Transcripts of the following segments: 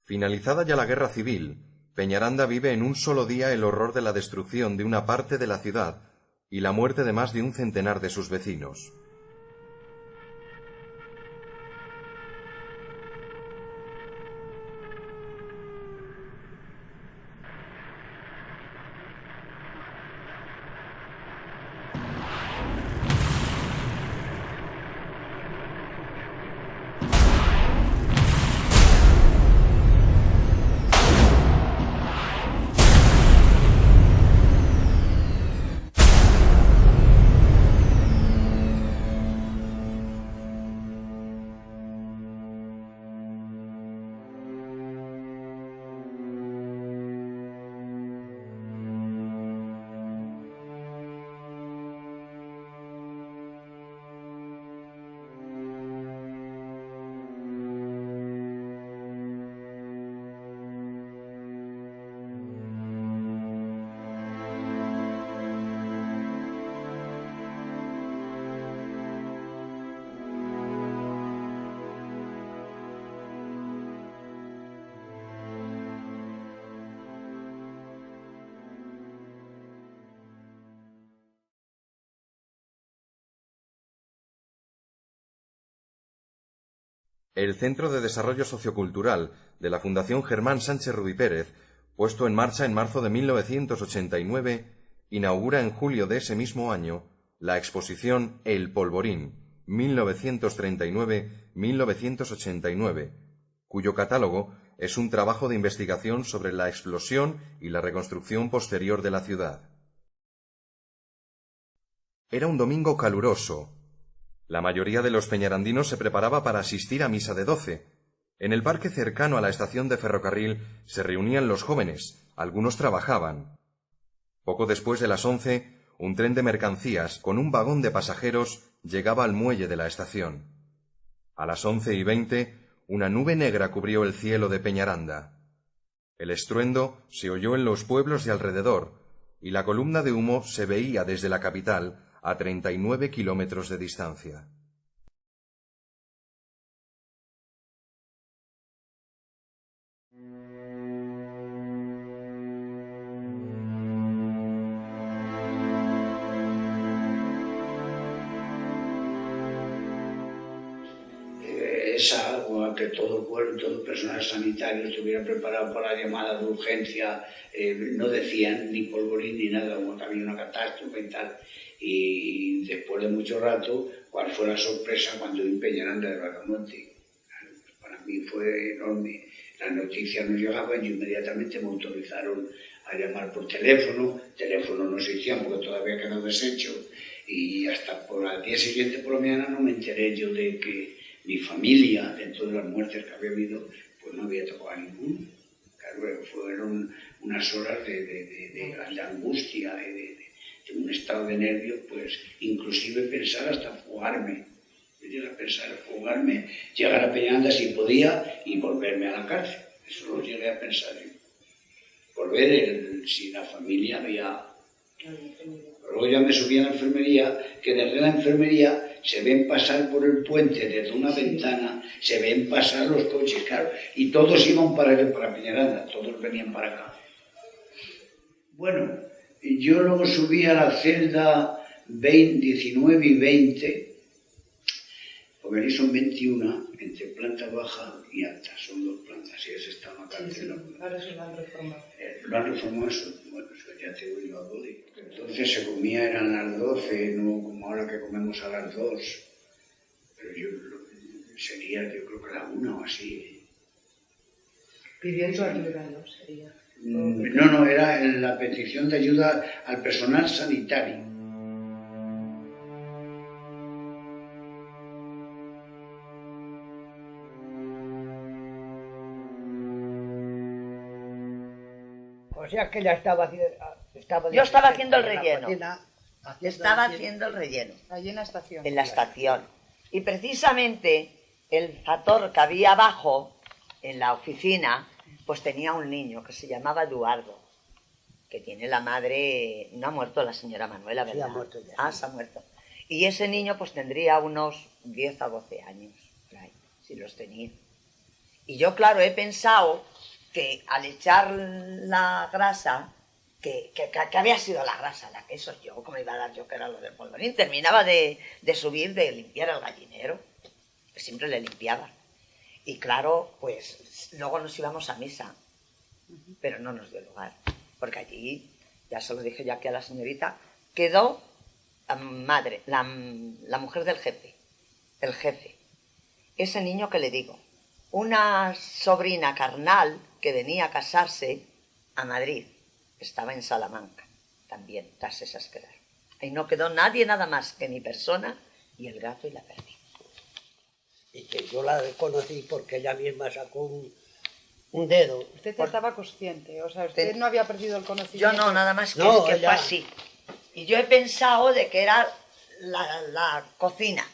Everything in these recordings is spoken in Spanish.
Finalizada ya la guerra civil, Peñaranda vive en un solo día el horror de la destrucción de una parte de la ciudad y la muerte de más de un centenar de sus vecinos. El Centro de Desarrollo Sociocultural de la Fundación Germán Sánchez Rubí-Pérez, puesto en marcha en marzo de 1989, inaugura en julio de ese mismo año la exposición El Polvorín, 1939-1989, cuyo catálogo es un trabajo de investigación sobre la explosión y la reconstrucción posterior de la ciudad. Era un domingo caluroso. La mayoría de los peñarandinos se preparaba para asistir a misa de 12. En el parque cercano a la estación de ferrocarril se reunían los jóvenes, algunos trabajaban. Poco después de las 11, un tren de mercancías con un vagón de pasajeros llegaba al muelle de la estación. A las 11:20, una nube negra cubrió el cielo de Peñaranda. El estruendo se oyó en los pueblos de alrededor, y la columna de humo se veía desde la capital a 39 kilómetros de distancia. Es algo que todo el personal sanitario estuviera preparado para la llamada de urgencia. No decían ni polvorín ni nada, como que había una catástrofe y tal. Y después de mucho rato, ¿cuál fue la sorpresa cuando vi Peñaranda de Bracamonte? Para mí fue enorme. Las noticias nos llegaban y inmediatamente me autorizaron a llamar por teléfono. Teléfono no existían porque todavía quedó deshecho. Y hasta por al día siguiente por la mañana no me enteré yo de que mi familia, dentro de las muertes que había habido, pues no había tocado a ninguno. Claro, fueron unas horas de angustia, de un estado de nervios, pues inclusive pensar hasta fugarme. Yo llegué a pensar fugarme, llegar a Peñaranda si podía y volverme a la cárcel. Eso lo llegué a pensar. Volver si la familia había... Luego ya me subí a la enfermería, que desde la enfermería se ven pasar por el puente desde una ventana, se ven pasar los coches, claro, y todos iban para Peñaranda, todos venían para acá. Bueno, yo luego subí a la celda 19 y 20, porque ahí son 21, entre planta baja y alta, son 2 plantas, y esa está en la cárcel. Sí, ahora se lo han reformado. Lo han reformado eso, bueno, eso ya te voy a poder. Entonces se comía, eran las 12, no como ahora que comemos a las 2, pero sería, yo creo que la 1 o así. Pidiendo ayuda, ¿no? Sería. No, era la petición de ayuda al personal sanitario. O sea que ella estaba haciendo... Yo estaba haciendo el relleno. Estaba haciendo el relleno. Allí en la estación. En la estación. Y precisamente el factor que había abajo, en la oficina, pues tenía un niño que se llamaba Eduardo, que tiene la madre... No ha muerto la señora Manuela, ¿verdad? Sí, ha muerto ya. Ah, se ha muerto. Y ese niño pues tendría unos 10 a 12 años, por ahí, si los tenía. Y yo, claro, he pensado que al echar la grasa, que había sido la grasa, la queso, yo, como iba a dar yo que era lo del polvorín, terminaba de subir, de limpiar el gallinero, que siempre le limpiaba. Y claro, pues luego nos íbamos a misa, pero no nos dio lugar, porque allí, ya se lo dije yo aquí a la señorita, quedó la madre, la mujer del jefe, el jefe, ese niño que le digo, una sobrina carnal que venía a casarse a Madrid, estaba en Salamanca, también, tras esas quedaron. Ahí no quedó nadie nada más que mi persona y el gato y la perdí. Y que yo la conocí porque ella misma sacó un dedo. Usted estaba consciente, o sea, usted no había perdido el conocimiento. Yo no, nada más que, No, que ella... fue así. Y yo he pensado de que era la cocina,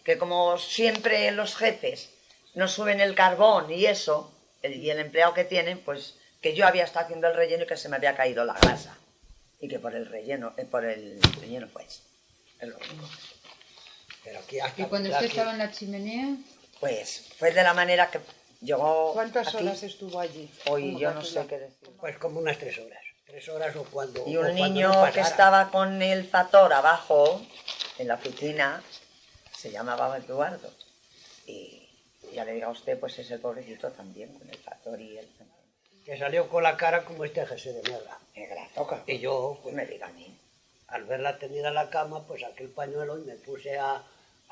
que como siempre los jefes no suben el carbón y eso, y el empleado que tienen, pues que yo había estado haciendo el relleno y que se me había caído la grasa. Y que por el relleno pues, es lo único. Pero aquí hasta ¿Y cuando usted estaba en la chimenea? Pues fue de la manera que llegó. ¿Cuántas aquí. horas estuvo allí? Hoy yo no sé qué decir. Pues como unas 3 horas. 3 horas o cuando... Y o un cuando niño no que pasara. estaba con el factor abajo, en la oficina, se llamaba Eduardo. Y ya le diga a usted, pues es el pobrecito también, con el factor y el... Que salió con la cara como este jersey de negra. Negra, toca. Y yo, pues, me diga a mí. al verla tendida en la cama, pues saqué el pañuelo y me puse a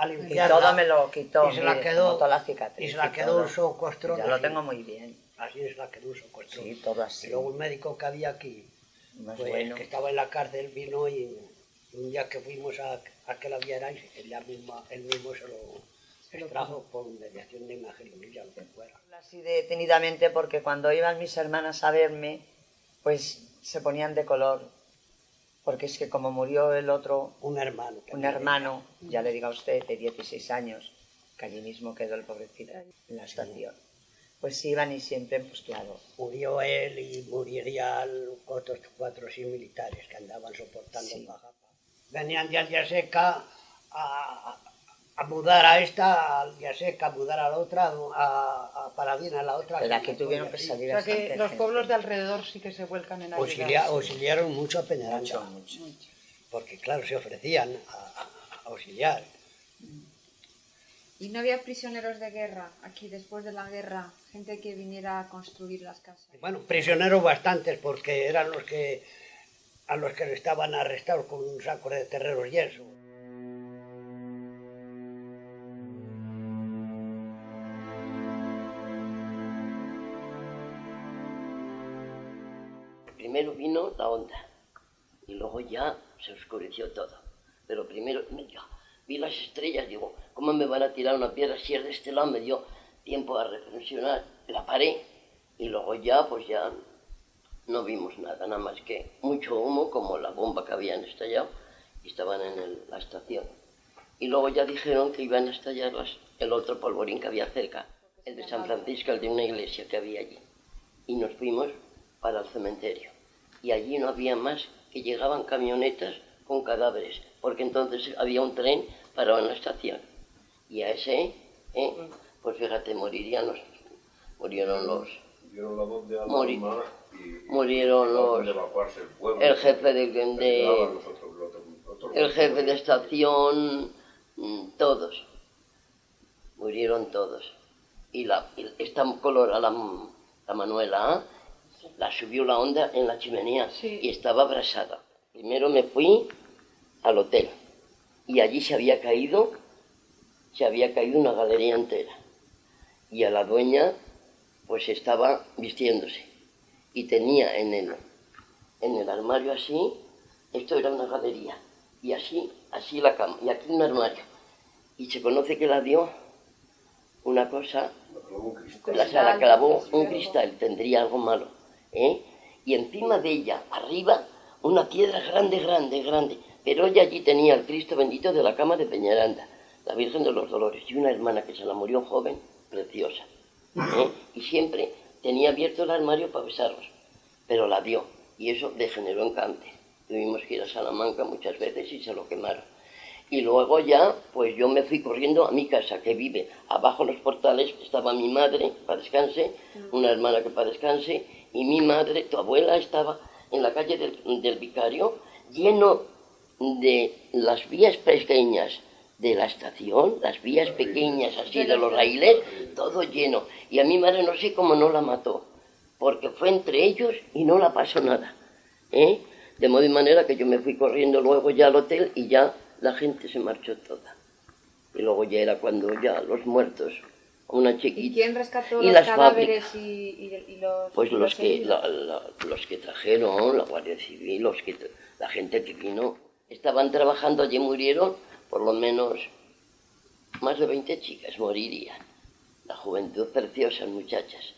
Y limpiarla. todo me lo quitó, Y se la mire, quedó, como toda la cicatriz. y se la y quedó todo. un socostrón. Ya lo así. tengo muy bien. Así se la quedó un socostrón. Sí, todo así. Y luego un médico que había aquí, Más pues, bueno. que estaba en la cárcel, vino y un día que fuimos a que la viera, él mismo se lo extrajo por mediación de imagen y ya lo que fuera. Así detenidamente porque cuando iban mis hermanas a verme, pues se ponían de color. Porque es que como murió el otro, Un hermano. un hermano, ya le diga a usted, de 16 años, que allí mismo quedó el pobrecito en la estación. Pues iban y siempre, pues claro. Murió él y murirían otros 4 o 6 militares que andaban soportando Sí. Pajapa. Venían de Aldiaseca a mudar a esta, a Aldiaseca, a mudar a la otra, a Paradina, a la otra. Pero aquí tuvieron que Sí. salir O sea que bastante los gente. pueblos de alrededor sí que se vuelcan en ayudar. Auxiliaron mucho a Peñaranda. Mucho. Porque claro, se ofrecían a auxiliar. ¿Y no había prisioneros de guerra aquí después de la guerra? Gente que viniera a construir las casas. Bueno, prisioneros bastantes, porque eran a los que estaban arrestados con un saco de terreros y eso. Primero vino la onda y luego ya se oscureció todo. Pero primero vi las estrellas, digo, ¿cómo me van a tirar una piedra si es de este lado? Me dio tiempo a reflexionar, la paré y luego ya pues ya no vimos nada más que mucho humo como la bomba que habían estallado y estaban en la estación. Y luego ya dijeron que iban a estallar el otro polvorín que había cerca, el de San Francisco, el de una iglesia que había allí. Y nos fuimos para el cementerio. Y allí no había más que llegaban camionetas con cadáveres, porque entonces había un tren parado en la estación. Y a ese, pues fíjate, murieron los... Dieron la voz de alarma y murieron los... de evacuarse el pueblo. El jefe el jefe de de estación, todos. Murieron todos. Y esta colora, la Manuela, la subió la onda en la chimenea y estaba abrasada. Primero me fui al hotel y allí se había caído una galería entera. Y a la dueña pues estaba vistiéndose y tenía en el armario así, esto era una galería, y así la cama, y aquí un armario. Y se conoce que la dio una cosa, la clavó un cristal, tendría algo malo, y encima de ella, arriba, una piedra grande, pero ella allí tenía el Cristo bendito de la cama de Peñaranda, la Virgen de los Dolores, y una hermana que se la murió joven, preciosa, y siempre tenía abierto el armario para besarlos, pero la dio, y eso degeneró en cáncer. Tuvimos que ir a Salamanca muchas veces y se lo quemaron. Y luego ya, pues yo me fui corriendo a mi casa, que vive abajo en los portales. Estaba mi madre, para descanse, una hermana que para descanse, y mi madre, tu abuela, estaba en la calle del Vicario, lleno de las vías pequeñas de la estación, las vías pequeñas así de los raíles, todo lleno. Y a mi madre no sé cómo no la mató, porque fue entre ellos y no la pasó nada, ¿eh? De modo y manera que yo me fui corriendo luego ya al hotel y ya la gente se marchó toda. Y luego ya era cuando ya los muertos, una chiquita. ¿Y quién rescató y los las cadáveres fábricas? y los... Pues los que, heridos? los que trajeron, la Guardia Civil, la gente que vino, estaban trabajando allí, murieron por lo menos más de 20 chicas, morirían. La juventud, preciosas muchachas.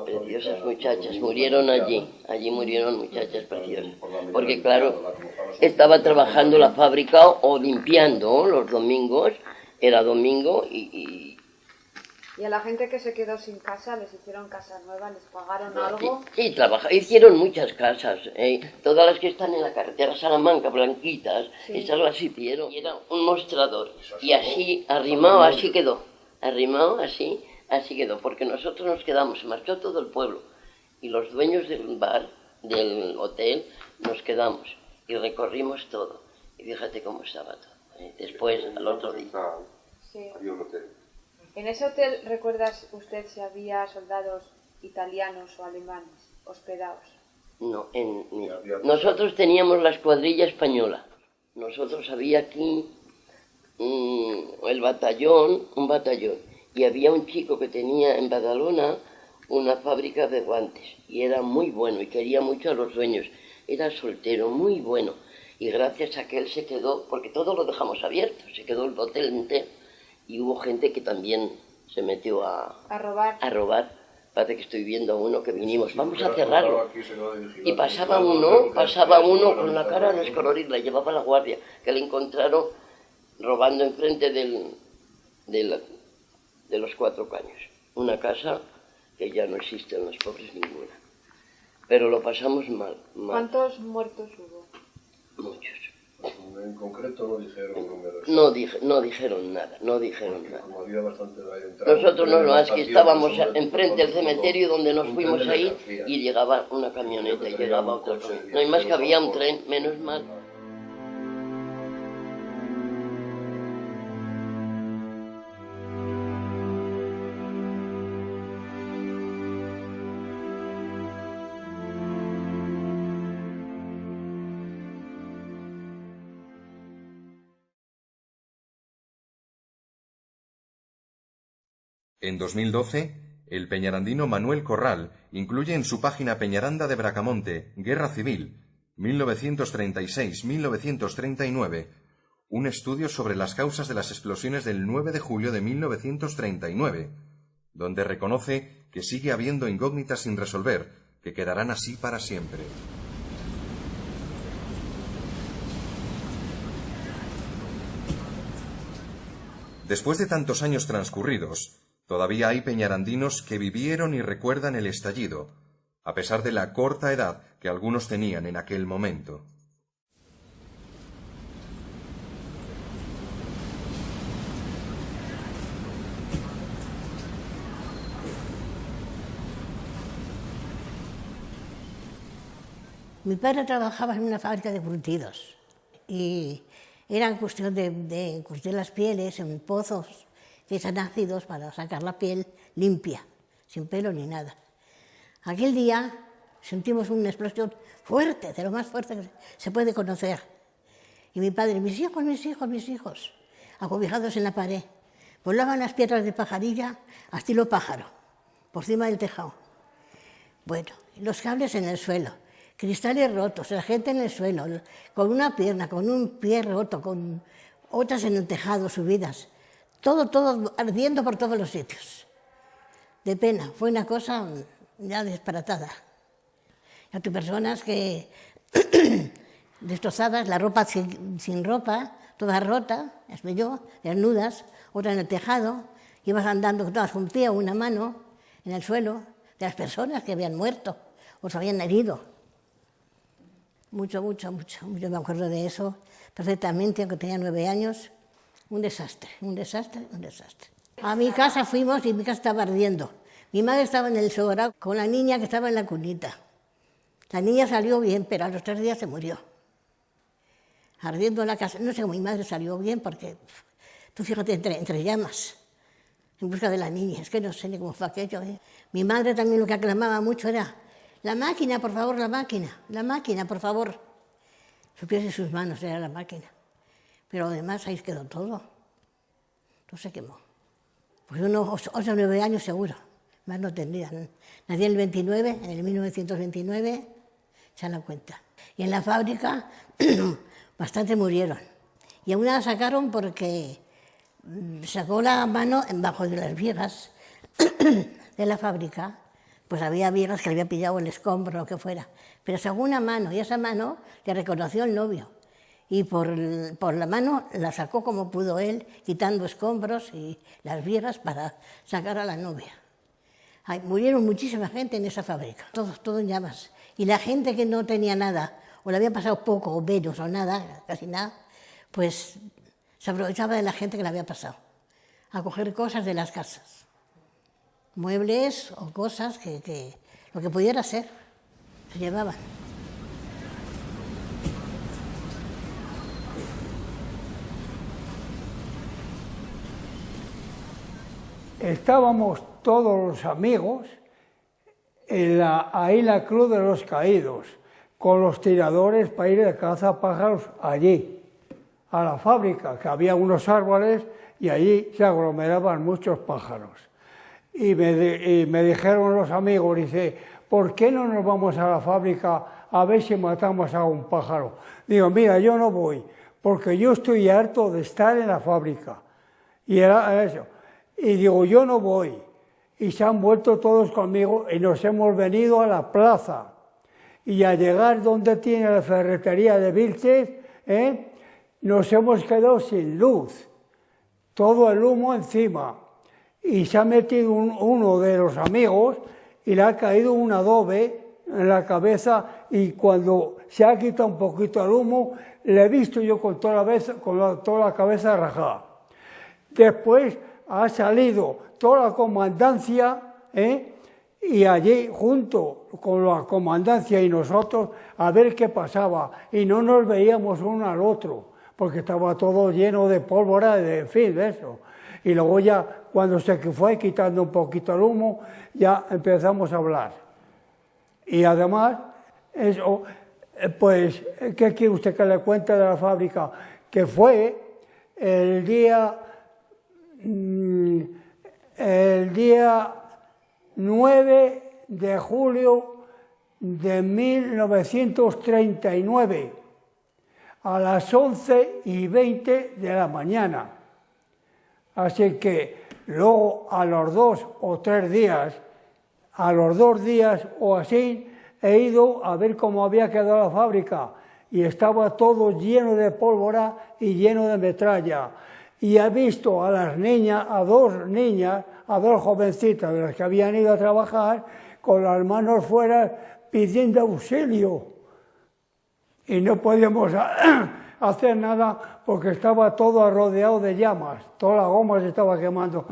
Preciosas muchachas, murieron allí murieron muchachas preciosas, porque claro, estaba trabajando la fábrica o limpiando los domingos, era domingo ¿Y a la gente que se quedó sin casa les hicieron casa nueva, les pagaron algo? Sí, hicieron muchas casas, todas las que están en la carretera Salamanca, blanquitas, sí. Esas las hicieron, y era un mostrador, y así, arrimado, así quedó, arrimado, así quedó, porque nosotros nos quedamos, se marchó todo el pueblo, y los dueños del bar, del hotel, nos quedamos, y recorrimos todo, y fíjate cómo estaba todo, después, al otro día. Sí. ¿En ese hotel recuerdas usted si había soldados italianos o alemanes hospedados? No, nosotros teníamos la escuadrilla española, nosotros había aquí el batallón, un batallón, y había un chico que tenía en Badalona una fábrica de guantes, y era muy bueno, y quería mucho a los dueños, era soltero, muy bueno, y gracias a que él se quedó, porque todo lo dejamos abierto, se quedó el hotel entero, y hubo gente que también se metió a robar. Parece que estoy viendo uno que vinimos, vamos a cerrarlo, y pasaba uno con la cara descolorida, llevaba la guardia, que le encontraron robando enfrente de los 4 caños, una casa que ya no existe en los pobres ninguna, pero lo pasamos mal. ¿Cuántos muertos hubo? Muchos. En concreto no dijeron números. No dijeron nada. Como había bastante nosotros no, más que estábamos enfrente del cementerio donde nos fuimos a ir y llegaba una camioneta y llegaba otra. No hay más que había un tren, menos mal. En 2012, el peñarandino Manuel Corral incluye en su página Peñaranda de Bracamonte, Guerra Civil, 1936-1939, un estudio sobre las causas de las explosiones del 9 de julio de 1939, donde reconoce que sigue habiendo incógnitas sin resolver, que quedarán así para siempre. Después de tantos años transcurridos, todavía hay peñarandinos que vivieron y recuerdan el estallido, a pesar de la corta edad que algunos tenían en aquel momento. Mi padre trabajaba en una fábrica de curtidos y era cuestión de curtir las pieles en pozos que están ácidos para sacar la piel limpia, sin pelo ni nada. Aquel día sentimos una explosión fuerte, de lo más fuerte que se puede conocer. Y mi padre, mis hijos, acobijados en la pared, volaban las piedras de pajarilla a estilo pájaro, por encima del tejado. Bueno, los cables en el suelo, cristales rotos, la gente en el suelo, con una pierna, con un pie roto, con otras en el tejado subidas. Todo ardiendo por todos los sitios. De pena, fue una cosa ya disparatada. Hay personas que destrozadas, la ropa sin ropa, toda rota, las yo, desnudas, otra en el tejado, ibas andando todas con un pie o una mano en el suelo, de las personas que habían muerto o se habían herido. Mucho me acuerdo de eso, perfectamente, aunque tenía 9 años. Un desastre, un desastre, un desastre. A mi casa fuimos y mi casa estaba ardiendo. Mi madre estaba en el sofá con la niña que estaba en la cunita. La niña salió bien, pero a los 3 días se murió. Ardiendo en la casa. No sé, mi madre salió bien porque, tú fíjate, entre llamas, en busca de la niña. Es que no sé ni cómo fue aquello. Mi madre también lo que aclamaba mucho era, la máquina, por favor, la máquina, por favor. Sus pies y sus manos era la máquina. Pero además ahí quedó todo. No se quemó. Pues unos 8 o 9 años seguro. Más no tendría. Nací en el 29, en el 1929, se dan cuenta. Y en la fábrica bastante murieron. Y a una la sacaron porque sacó la mano bajo de las vigas de la fábrica. Pues había vigas que le había pillado el escombro o lo que fuera. Pero sacó una mano y esa mano le reconoció el novio. Y por la mano la sacó como pudo él, quitando escombros y las vigas para sacar a la novia. Ay, murieron muchísima gente en esa fábrica, todo en llamas. Y la gente que no tenía nada, o le había pasado poco o menos o nada, casi nada, pues se aprovechaba de la gente que le había pasado, a coger cosas de las casas, muebles o cosas que lo que pudiera ser, se llevaban. Estábamos todos los amigos ahí en la Cruz de los Caídos, con los tiradores para ir de cazapájaros allí, a la fábrica, que había unos árboles y allí se aglomeraban muchos pájaros. Y me dijeron los amigos, dice, ¿por qué no nos vamos a la fábrica a ver si matamos a un pájaro? Digo, mira, yo no voy, porque yo estoy harto de estar en la fábrica. Y era eso. Y digo, yo no voy. Y se han vuelto todos conmigo y nos hemos venido a la plaza. Y al llegar donde tiene la ferretería de Vilches, nos hemos quedado sin luz. Todo el humo encima. Y se ha metido uno de los amigos y le ha caído un adobe en la cabeza y cuando se ha quitado un poquito el humo, le he visto yo con toda la cabeza rajada. Después ha salido toda la comandancia y allí junto con la comandancia y nosotros a ver qué pasaba y no nos veíamos uno al otro porque estaba todo lleno de pólvora, en fin, de eso. Y luego ya cuando se fue quitando un poquito el humo ya empezamos a hablar. Y además, eso, pues, ¿qué quiere usted que le cuente de la fábrica? Que fue el día 9 de julio de 1939, a las 11:20 de la mañana. Así que luego a los 2 o 3 días, a los 2 días o así, he ido a ver cómo había quedado la fábrica y estaba todo lleno de pólvora y lleno de metralla. Y he visto a las niñas, a dos jovencitas de las que habían ido a trabajar, con las manos fuera pidiendo auxilio. Y no podíamos hacer nada porque estaba todo rodeado de llamas, toda la goma se estaba quemando.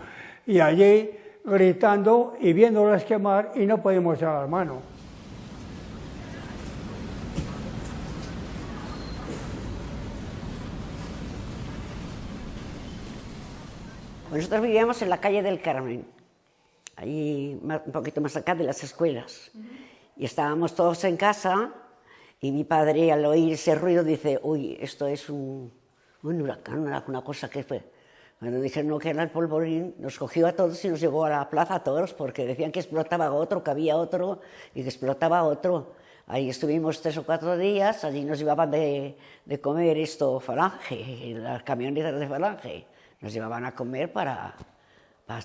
Y allí gritando y viéndolas quemar y no podíamos echar las manos. Nosotros vivíamos en la calle del Carmen, ahí un poquito más acá de las escuelas. Y estábamos todos en casa y mi padre al oír ese ruido dice, uy, esto es un huracán, una cosa que fue. Cuando dijeron no, que era el polvorín, nos cogió a todos y nos llevó a la plaza a todos porque decían que explotaba otro, que había otro y que explotaba otro. Ahí estuvimos 3 o 4 días, allí nos llevaban de comer esto Falange, las camionetas de Falange. Nos llevaban a comer para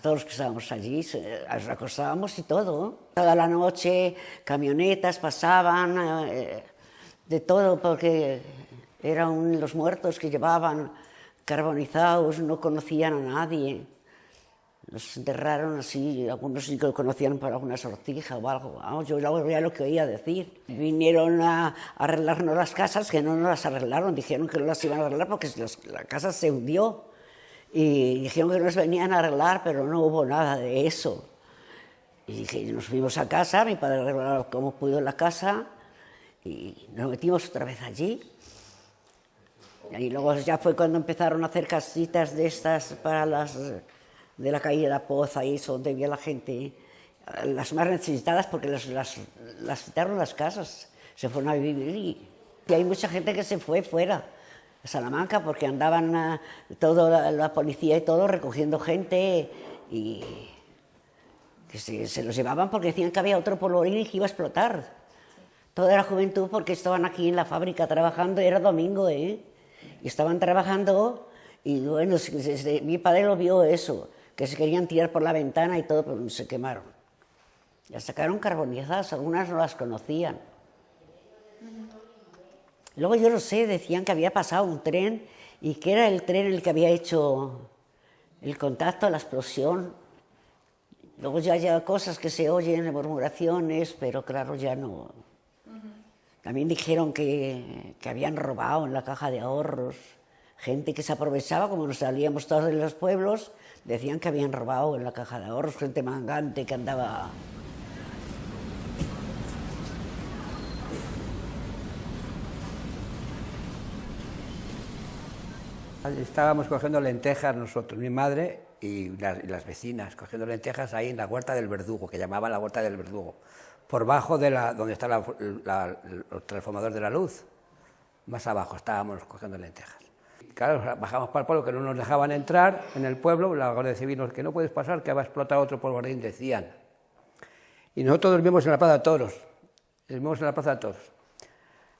todos los que estábamos allí, nos acostábamos y todo. Toda la noche camionetas pasaban, de todo, porque eran los muertos que llevaban carbonizados, no conocían a nadie. Los enterraron así, algunos sí que lo conocían por alguna sortija o algo. Vamos, yo ya lo que oía decir. Vinieron a arreglarnos las casas, que no nos las arreglaron, dijeron que no las iban a arreglar porque la casa se hundió. Y dijeron que nos venían a arreglar, pero no hubo nada de eso. Y nos fuimos a casa, mi padre arregló como pudo la casa y nos metimos otra vez allí. Y luego ya fue cuando empezaron a hacer casitas de estas para las de la calle de la Poza, y eso, donde vivía la gente, las más necesitadas, porque las quitaron las casas, se fueron a vivir. Y hay mucha gente que se fue fuera a Salamanca porque andaban toda la policía y todo recogiendo gente y que se los llevaban porque decían que había otro polvorín y que iba a explotar. Toda la juventud, porque estaban aquí en la fábrica trabajando, era domingo, y estaban trabajando y bueno, mi padre lo vio eso, que se querían tirar por la ventana y todo, pero se quemaron. Ya sacaron carbonizadas, algunas no las conocían. Luego yo no sé, decían que había pasado un tren y que era el tren el que había hecho el contacto, la explosión. Luego ya hay cosas que se oyen, murmuraciones, pero claro, ya no. También dijeron que habían robado en la caja de ahorros. Gente que se aprovechaba, como nos salíamos todos de los pueblos, decían que habían robado en la caja de ahorros, gente mangante que andaba... Estábamos cogiendo lentejas nosotros, mi madre y las vecinas, cogiendo lentejas ahí en la huerta del Verdugo, que llamaban la huerta del Verdugo, por bajo de donde está el transformador de la luz. Más abajo estábamos cogiendo lentejas. Claro, bajamos para el pueblo, que no nos dejaban entrar en el pueblo, la Guardia Civil, que no puedes pasar, que va a explotar otro polvorín, decían. Y nosotros dormimos en la Plaza de Toros,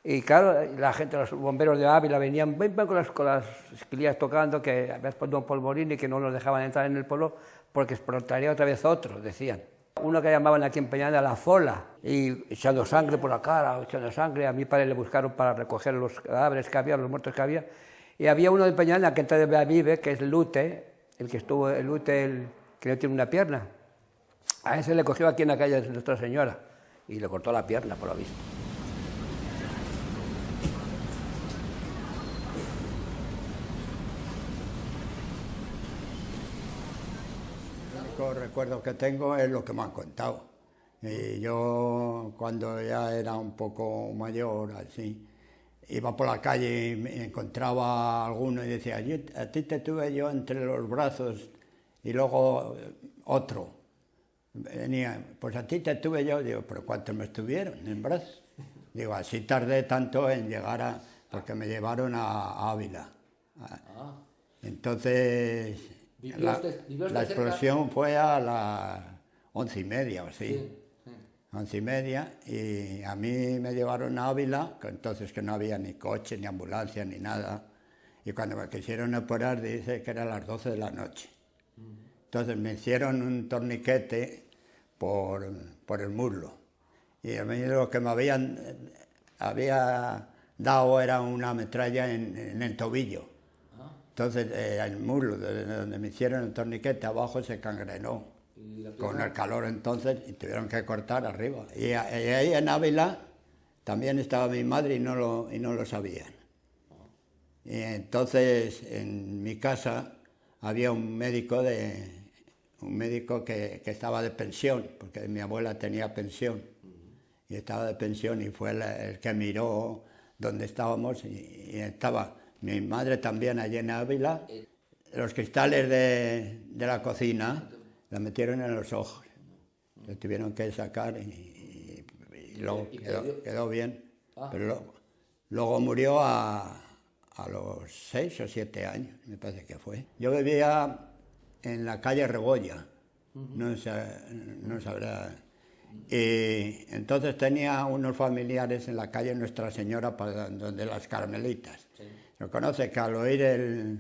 Y claro, la gente, los bomberos de Ávila venían con las esquilillas tocando, que había explotado un polvorín y que no nos dejaban entrar en el pueblo porque explotaría otra vez otro, decían. Uno que llamaban aquí en Peñada la Fola, y echando sangre por la cara, echando sangre. A mi padre le buscaron para recoger los cadáveres que había, los muertos que había. Y había uno de Peñada que todavía vive, que es Lute, el que no tiene una pierna. A ese le cogió aquí en la calle de Nuestra Señora y le cortó la pierna, por lo visto. El único recuerdo que tengo es lo que me han contado. Y yo, cuando ya era un poco mayor, así, iba por la calle y me encontraba a alguno y decía, a ti te tuve yo entre los brazos, y luego otro venía, pues a ti te tuve yo. Digo, ¿pero cuántos me estuvieron en brazos? Digo, así tardé tanto en llegar porque me llevaron a Ávila. Entonces, la explosión fue a las 11:30 o así. Sí. 11:30, y a mí me llevaron a Ávila, que entonces que no había ni coche, ni ambulancia, ni nada. Y cuando me quisieron operar, dice que eran las 12 de la noche. Entonces me hicieron un torniquete por el muslo. Y a mí lo que me había dado era una metralla en el tobillo. Entonces el muslo, donde me hicieron el torniquete, abajo se cangrenó. Con el calor entonces, y tuvieron que cortar arriba. Y ahí en Ávila también estaba mi madre y no lo sabían. Y entonces en mi casa había un médico que estaba de pensión, porque mi abuela tenía pensión, y estaba de pensión, y fue el que miró donde estábamos, y estaba mi madre también allí en Ávila. Los cristales de la cocina la metieron en los ojos, le tuvieron que sacar y luego quedó bien. Pero luego murió a los 6 o 7 años, me parece que fue. Yo vivía en la calle Regolla, no sabrá. Y entonces tenía unos familiares en la calle Nuestra Señora, donde las Carmelitas. Sí. Se conoce que al oír el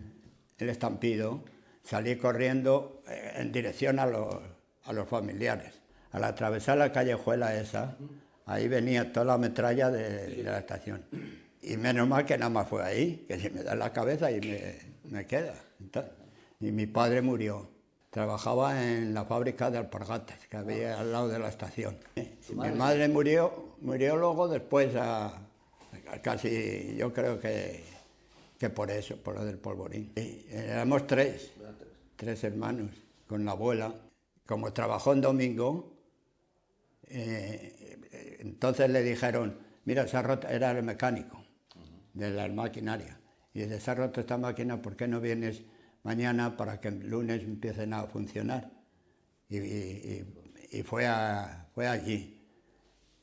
estampido, salí corriendo en dirección a los familiares. Al atravesar la callejuela esa, ahí venía toda la metralla de la estación. Y menos mal que nada más fue ahí, que se me da en la cabeza y me queda. Entonces, y mi padre murió. Trabajaba en la fábrica de alpargatas que había al lado de la estación. Mi madre murió luego después, casi yo creo que por eso, por lo del polvorín. Éramos tres hermanos con la abuela. Como trabajó en domingo, entonces le dijeron, mira, se ha roto, era el mecánico de la maquinaria, y dice, se ha roto esta máquina, ¿por qué no vienes mañana para que el lunes empiecen a funcionar? Y fue allí.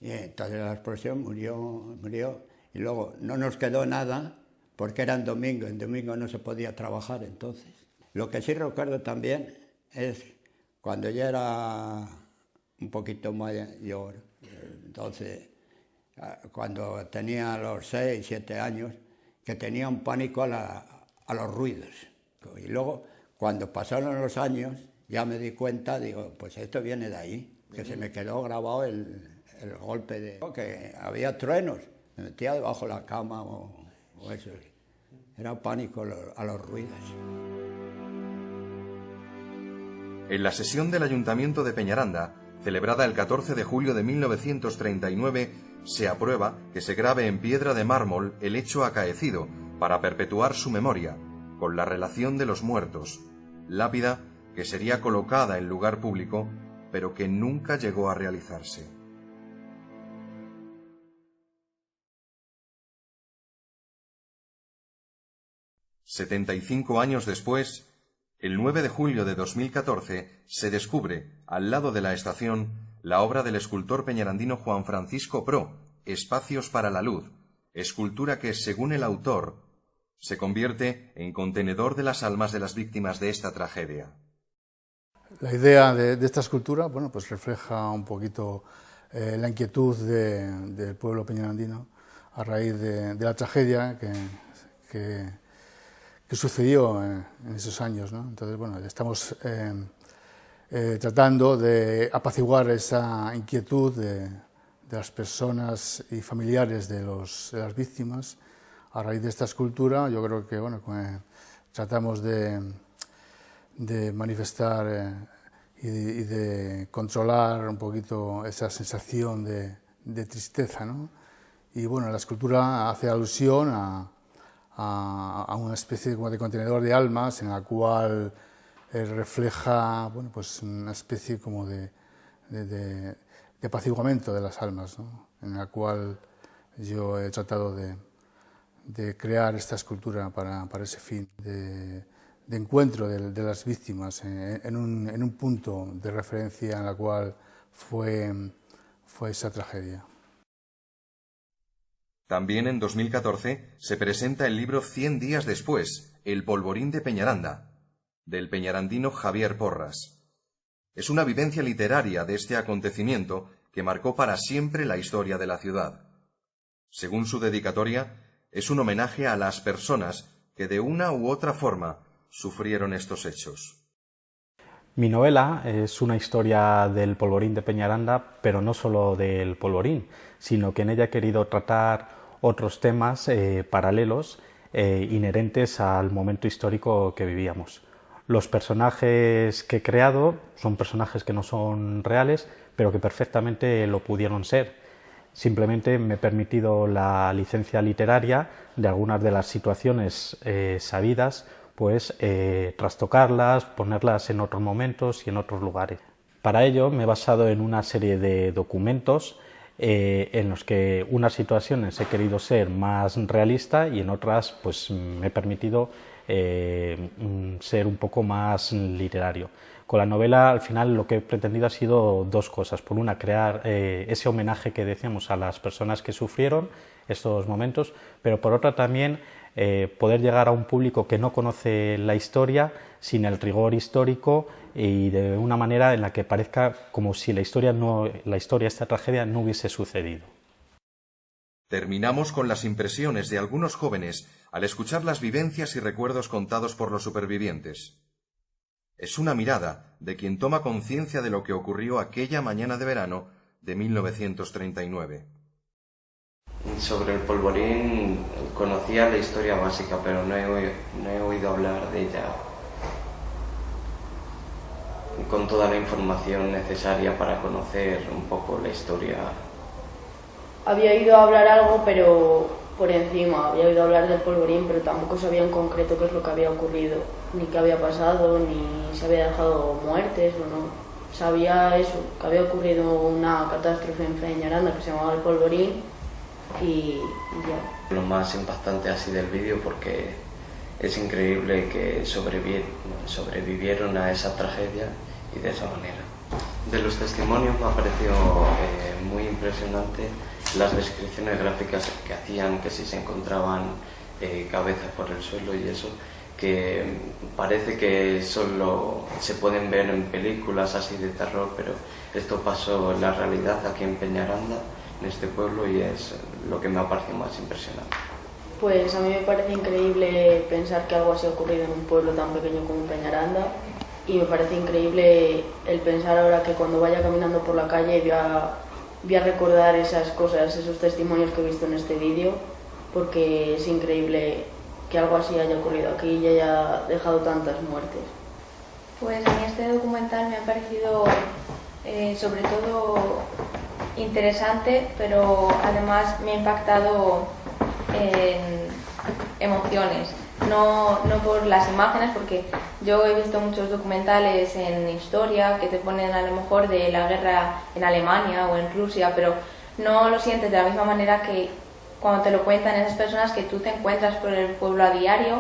Y entonces la explosión murió, y luego no nos quedó nada, porque era en domingo no se podía trabajar entonces. Lo que sí recuerdo también es cuando yo era un poquito mayor, entonces, cuando tenía los 6, 7 años, que tenía un pánico a los ruidos. Y luego, cuando pasaron los años, ya me di cuenta, digo, pues esto viene de ahí, que se me quedó grabado el golpe de... que había truenos, me metía debajo de la cama o eso. Era pánico a los ruidos. En la sesión del Ayuntamiento de Peñaranda, celebrada el 14 de julio de 1939, se aprueba que se grabe en piedra de mármol el hecho acaecido para perpetuar su memoria, con la relación de los muertos, lápida que sería colocada en lugar público, pero que nunca llegó a realizarse. «75 años después, el 9 de julio de 2014, se descubre, al lado de la estación, la obra del escultor peñarandino Juan Francisco Pro, Espacios para la Luz, escultura que, según el autor, se convierte en contenedor de las almas de las víctimas de esta tragedia». La idea de esta escultura, bueno, pues refleja un poquito la inquietud del pueblo peñarandino a raíz de la tragedia que sucedió en esos años, ¿no? Entonces, bueno, estamos tratando de apaciguar esa inquietud de las personas y familiares de las víctimas a raíz de esta escultura. Yo creo que, bueno, tratamos de manifestar y de controlar un poquito esa sensación de tristeza, ¿no? Y bueno, la escultura hace alusión a una especie como de contenedor de almas en la cual refleja, bueno, pues una especie como de apaciguamiento de las almas, ¿no? En la cual yo he tratado de crear esta escultura para ese fin de encuentro de las víctimas en un punto de referencia en la cual fue esa tragedia. También en 2014 se presenta el libro 100 días después, El polvorín de Peñaranda, del peñarandino Javier Porras. Es una vivencia literaria de este acontecimiento que marcó para siempre la historia de la ciudad. Según su dedicatoria, es un homenaje a las personas que de una u otra forma sufrieron estos hechos. Mi novela es una historia del polvorín de Peñaranda, pero no solo del polvorín, sino que en ella he querido tratar otros temas paralelos inherentes al momento histórico que vivíamos. Los personajes que he creado son personajes que no son reales, pero que perfectamente lo pudieron ser. Simplemente me he permitido la licencia literaria de algunas de las situaciones sabidas, pues trastocarlas, ponerlas en otros momentos y en otros lugares. Para ello me he basado en una serie de documentos en los que unas situaciones he querido ser más realista y en otras pues me he permitido ser un poco más literario. Con la novela al final lo que he pretendido ha sido dos cosas. Por una, crear ese homenaje que decíamos a las personas que sufrieron estos momentos, pero por otra también poder llegar a un público que no conoce la historia sin el rigor histórico y de una manera en la que parezca como si la historia, esta tragedia, no hubiese sucedido. Terminamos con las impresiones de algunos jóvenes al escuchar las vivencias y recuerdos contados por los supervivientes. Es una mirada de quien toma conciencia de lo que ocurrió aquella mañana de verano de 1939. Sobre el polvorín conocía la historia básica, pero no he oído hablar de ella con toda la información necesaria para conocer un poco la historia. Había oído hablar algo, pero por encima. Había oído hablar del polvorín, pero tampoco sabía en concreto qué es lo que había ocurrido, ni qué había pasado, ni si había dejado muertes o no. Sabía eso, que había ocurrido una catástrofe en Peñaranda que se llamaba el polvorín y ya. Lo más impactante así del vídeo, porque es increíble que sobrevivieron a esa tragedia y de esa manera. De los testimonios me ha parecido muy impresionante las descripciones gráficas que hacían, que si se encontraban cabezas por el suelo y eso, que parece que solo se pueden ver en películas así de terror, pero esto pasó en la realidad aquí en Peñaranda, en este pueblo, y es lo que me ha parecido más impresionante. Pues a mí me parece increíble pensar que algo así ha ocurrido en un pueblo tan pequeño como Peñaranda, y me parece increíble el pensar ahora que cuando vaya caminando por la calle voy a recordar esas cosas, esos testimonios que he visto en este vídeo, porque es increíble que algo así haya ocurrido aquí y haya dejado tantas muertes. Pues a mí este documental me ha parecido sobre todo interesante, pero además me ha impactado en emociones, no por las imágenes, porque yo he visto muchos documentales en historia que te ponen a lo mejor de la guerra en Alemania o en Rusia, pero no lo sientes de la misma manera que cuando te lo cuentan esas personas que tú te encuentras por el pueblo a diario,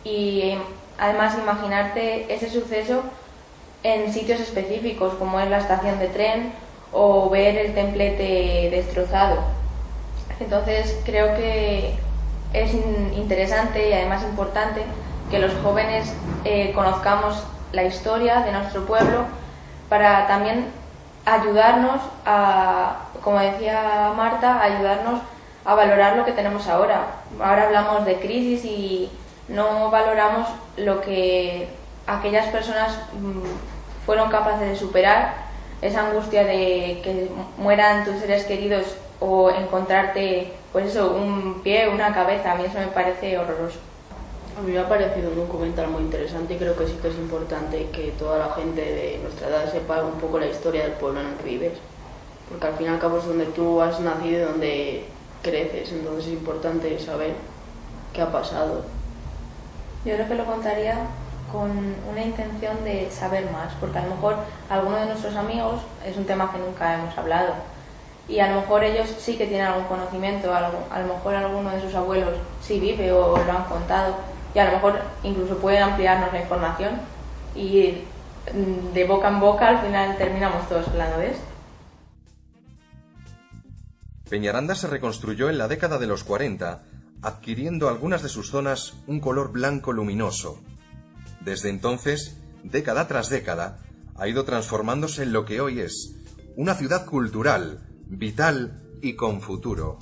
y además imaginarte ese suceso en sitios específicos como es la estación de tren o ver el templete destrozado. Entonces creo que es interesante y además importante que los jóvenes conozcamos la historia de nuestro pueblo para también ayudarnos a, como decía Marta, ayudarnos a valorar lo que tenemos ahora. Ahora hablamos de crisis y no valoramos lo que aquellas personas fueron capaces de superar, esa angustia de que mueran tus seres queridos o encontrarte, pues eso, un pie, una cabeza. A mí eso me parece horroroso. A mí me ha parecido un documental muy interesante y creo que sí que es importante que toda la gente de nuestra edad sepa un poco la historia del pueblo en el que vives, porque al fin y al cabo es donde tú has nacido y donde creces, entonces es importante saber qué ha pasado. Yo creo que lo contaría con una intención de saber más, porque a lo mejor alguno de nuestros amigos es un tema que nunca hemos hablado y a lo mejor ellos sí que tienen algún conocimiento, a lo mejor alguno de sus abuelos sí vive o lo han contado, y a lo mejor incluso pueden ampliarnos la información y de boca en boca al final terminamos todos hablando de esto. Peñaranda se reconstruyó en la década de los 40, adquiriendo algunas de sus zonas un color blanco luminoso. Desde entonces, década tras década, ha ido transformándose en lo que hoy es una ciudad cultural, vital y con futuro.